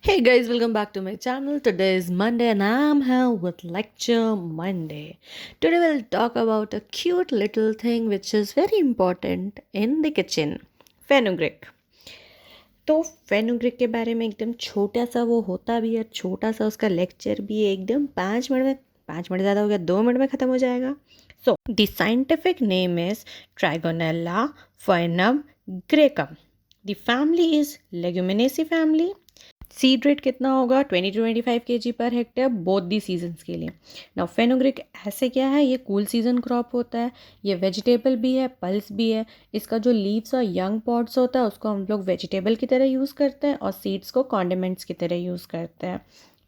Hey guys, welcome back to my channel. Today is Monday and I'm here with Lecture Monday. Today we'll talk about a cute little thing which is very important in the kitchen. Fenugreek. तो fenugreek के बारे में एकदम छोटा सा वो होता भी है, छोटा सा उसका लेक्चर भी है, एकदम 5 मिनट में, 5 मिनट ज़्यादा हो गया, 2 मिनट में ख़त्म हो जाएगा. So the scientific name is trigonella foenum graecum. The family is leguminosae family. Seed rate कितना होगा 20 to 25 kg per hectare both the seasons के लिए. नाउ फेनुग्रीक ऐसे क्या है, ये कूल सीजन क्रॉप होता है, ये वेजिटेबल भी है, पल्स भी है. इसका जो लीव्स और यंग पॉड्स होता है उसको हम लोग वेजिटेबल की तरह यूज़ करते हैं और सीड्स को कॉन्डिमेंट्स की तरह यूज़ करते हैं.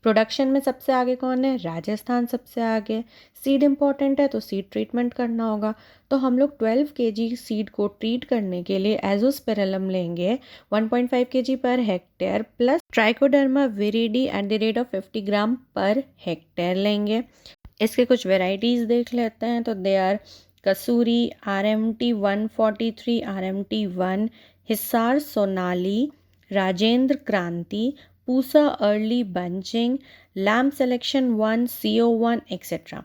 प्रोडक्शन में सबसे आगे कौन है? राजस्थान सबसे आगे. सीड इम्पॉर्टेंट है तो सीड ट्रीटमेंट करना होगा. तो हम लोग 12 kg सीड को ट्रीट करने के लिए एजोस्पेरलम लेंगे 1.5 kg per hectare plus trichoderma viride eight the rate of 50 gram per hectare लेंगे. इसके कुछ वेराइटीज़ देख लेते हैं. तो they are Kasuri, RMT 143, RMT 1, Hisar Sonali, Rajendra Kranti, Pusa early bunching, Lam selection 1, CO1 etcetera.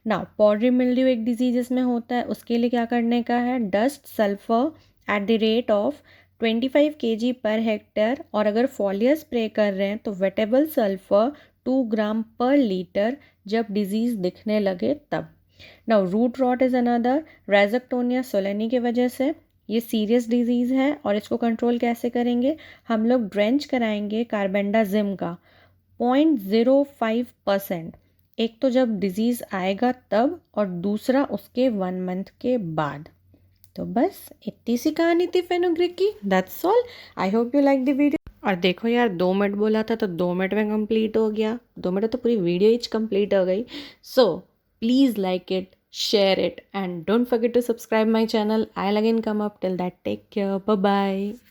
Now powdery mildew एक डिजीज इसमें होता है, उसके लिए क्या करने का है? Dust sulphur at the rate of 25 kg per hectare. और अगर फॉलियर स्प्रे कर रहे हैं तो वेटेबल सल्फर 2 ग्राम पर लीटर जब डिजीज़ दिखने लगे तब. Now root rot is another, rhizoctonia solani की वजह से. ये सीरियस डिजीज़ है और इसको कंट्रोल कैसे करेंगे? हम लोग ड्रेंच कराएंगे कार्बेंडाजिम का 0.05%. एक तो जब डिजीज़ आएगा तब और दूसरा उसके 1 मंथ के बाद. तो बस इतनी सी कहानी थी फेनुग्रीक की. That's all. I hope you like the video. और देखो यार, 2 मिनट बोला था तो 2 मिनट में कंप्लीट हो गया. 2 मिनट तो पूरी वीडियो ही कंप्लीट हो गई. So please like it, share it and don't forget to subscribe my channel. I'll again come up. Till that, take care. Bye bye.